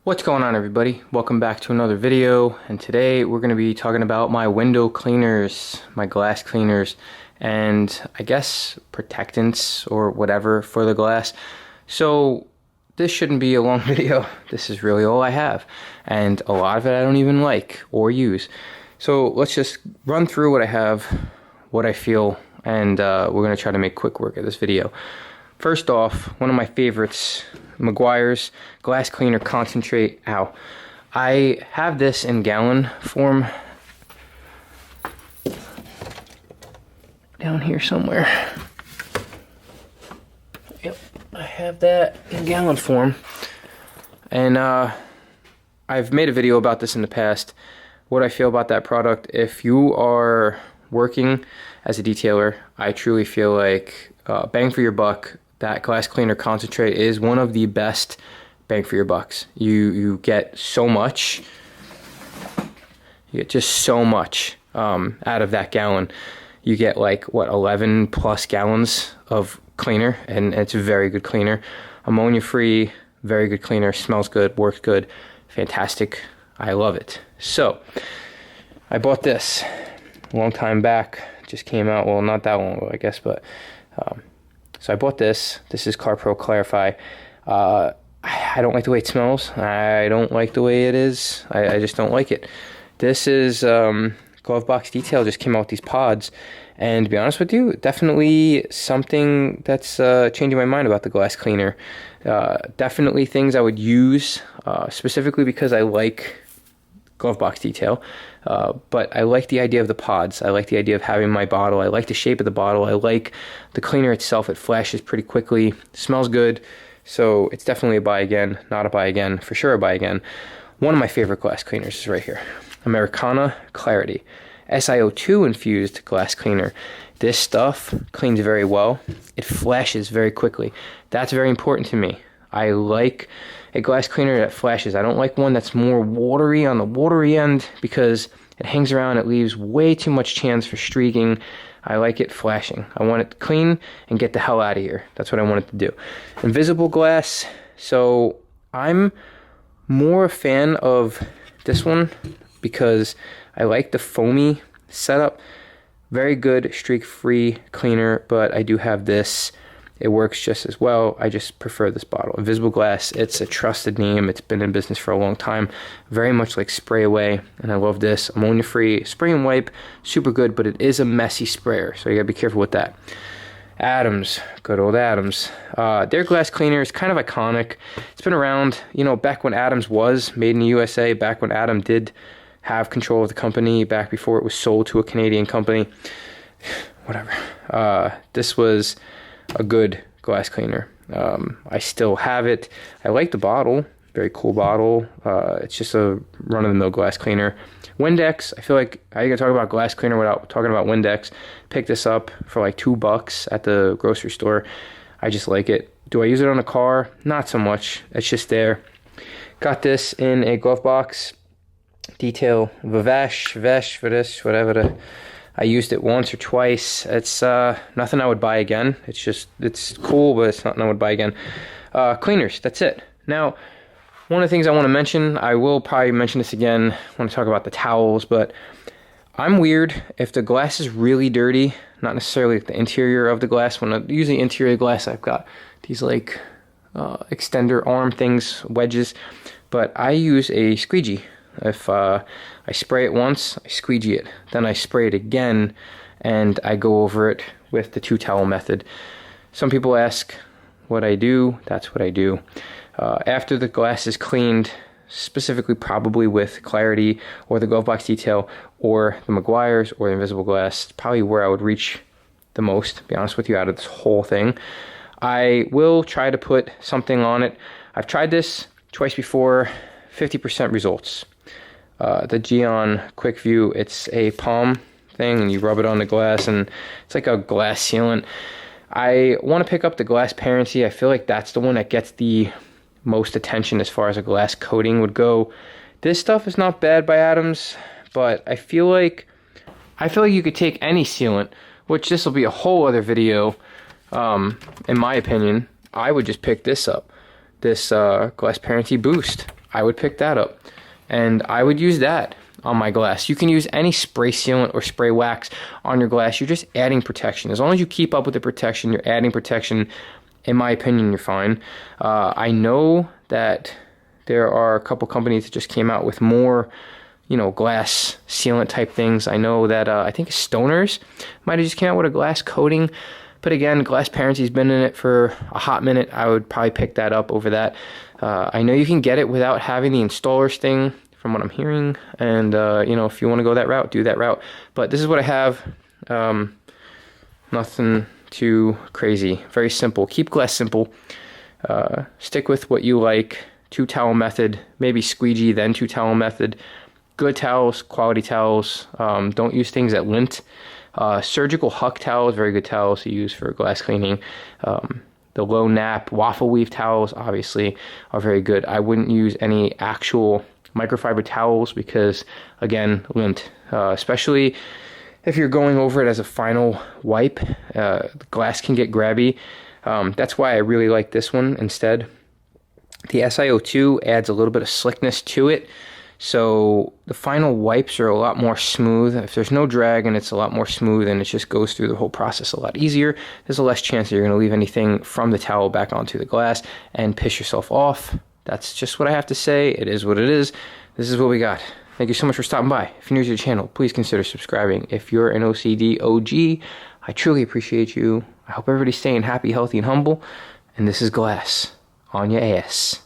What's going on, everybody? Welcome back to another video, and today we're going to be talking about my window cleaners, my glass cleaners, and I guess protectants or whatever for the glass. So this shouldn't be a long video. This is really all I have, and a lot of it I don't even like or use. So let's just run through what I have, what I feel, and we're going to try to make quick work of this video. First off, one of my favorites, Mcguire's glass cleaner concentrate. Ow. I have this in gallon form down here somewhere. Yep, I have that in gallon form, and I've made a video about this in the past, what I feel about that product. If you are working as a detailer, I truly feel like bang for your buck, that glass cleaner concentrate is one of the best bang for your bucks. You get so much. You get just so much out of that gallon. You get like, what, 11 plus gallons of cleaner, and it's a very good cleaner. Ammonia free, very good cleaner, smells good, works good, fantastic. I love it. So I bought this a long time back, just came out, well, not that long ago, I guess, but so I bought this. This is CarPro Clarify. I don't like the way it smells. I don't like the way it is. I just don't like it. This is Glove Box Detail just came out with these pods, and to be honest with you, definitely something that's changing my mind about the glass cleaner. Definitely things I would use specifically because I like Glove Box Detail, but I like the idea of the pods. I like the idea of having my bottle. I like the shape of the bottle. I like the cleaner itself. It flashes pretty quickly, smells good, so it's definitely a buy again. Not a buy again, for sure a buy again. One of my favorite glass cleaners is right here, Americana Clarity SiO2 infused glass cleaner. This stuff cleans very well. It flashes very quickly. That's very important to me. I like a glass cleaner that flashes. I don't like one that's more watery on the watery end, because it hangs around, it leaves way too much chance for streaking. I like it flashing. I want it clean and get the hell out of here. That's what I want it to do. Invisible glass. So I'm more a fan of this one because I like the foamy setup. Very good streak-free cleaner, but I do have this. It works just as well. I just prefer this bottle. Invisible Glass, it's a trusted name. It's been in business for a long time. Very much like Spray Away, and I love this. Ammonia-free spray and wipe, super good, but it is a messy sprayer, so you gotta be careful with that. Adams, good old Adams. Their glass cleaner is kind of iconic. It's been around, you know, back when Adams was made in the USA, back when Adam did have control of the company, back before it was sold to a Canadian company. Whatever. This was a good glass cleaner. I still have it. I like the bottle. Very cool bottle. It's just a run-of-the-mill glass cleaner. Windex, I feel like how you can talk about glass cleaner without talking about Windex. Picked this up for like $2 at the grocery store. I just like it. Do I use it on a car? Not so much. It's just there. Got this in a glove box. Detail Vesh for this, whatever. I used it once or twice. It's nothing I would buy again. It's cool, but it's nothing I would buy again. Cleaners, that's it. Now, one of the things I want to mention, I will probably mention this again when I talk about the towels, but I'm weird if the glass is really dirty, not necessarily the interior of the glass. When I use the interior glass, I've got these like extender arm things, wedges, but I use a squeegee. If I spray it once, I squeegee it. Then I spray it again, and I go over it with the 2-towel method. Some people ask what I do. That's what I do. After the glass is cleaned, specifically probably with Clarity or the Glove Box Detail or the Mcguire's or the Invisible Glass, probably where I would reach the most, to be honest with you, out of this whole thing. I will try to put something on it. I've tried this twice before, 50% results. The Geon Quick View, it's a palm thing, and you rub it on the glass, and it's like a glass sealant. I want to pick up the glass parency. I feel like that's the one that gets the most attention as far as a glass coating would go. This stuff is not bad by Adams, but I feel like you could take any sealant, which this will be a whole other video. In my opinion, I would just pick this up. This Glass Parity Boost. I would pick that up. And I would use that on my glass. You can use any spray sealant or spray wax on your glass. You're just adding protection. As long as you keep up with the protection, you're adding protection. In my opinion, you're fine. I know that there are a couple companies that just came out with more, you know, glass sealant type things. I know that I think Stoners might have just came out with a glass coating. But again, Glass Parity's been in it for a hot minute. I would probably pick that up over that. I know you can get it without having the installers thing, from what I'm hearing. And, you know, if you want to go that route, do that route. But this is what I have. Nothing too crazy. Very simple. Keep glass simple. Stick with what you like. 2-towel method. Maybe squeegee, then 2-towel method. Good towels, quality towels. Don't use things that lint. Surgical Huck towels, very good towels to use for glass cleaning. The low nap waffle weave towels, obviously, are very good. I wouldn't use any actual microfiber towels because, again, lint. Especially if you're going over it as a final wipe, the glass can get grabby. That's why I really like this one instead. The SiO2 adds a little bit of slickness to it. So the final wipes are a lot more smooth. If there's no drag and it's a lot more smooth and it just goes through the whole process a lot easier, there's a less chance that you're going to leave anything from the towel back onto the glass and piss yourself off. That's just what I have to say. It is what it is. This is what we got. Thank you so much for stopping by. If you're new to the channel, please consider subscribing. If you're an OCD OG, I truly appreciate you. I hope everybody's staying happy, healthy, and humble. And this is Glass on your ass.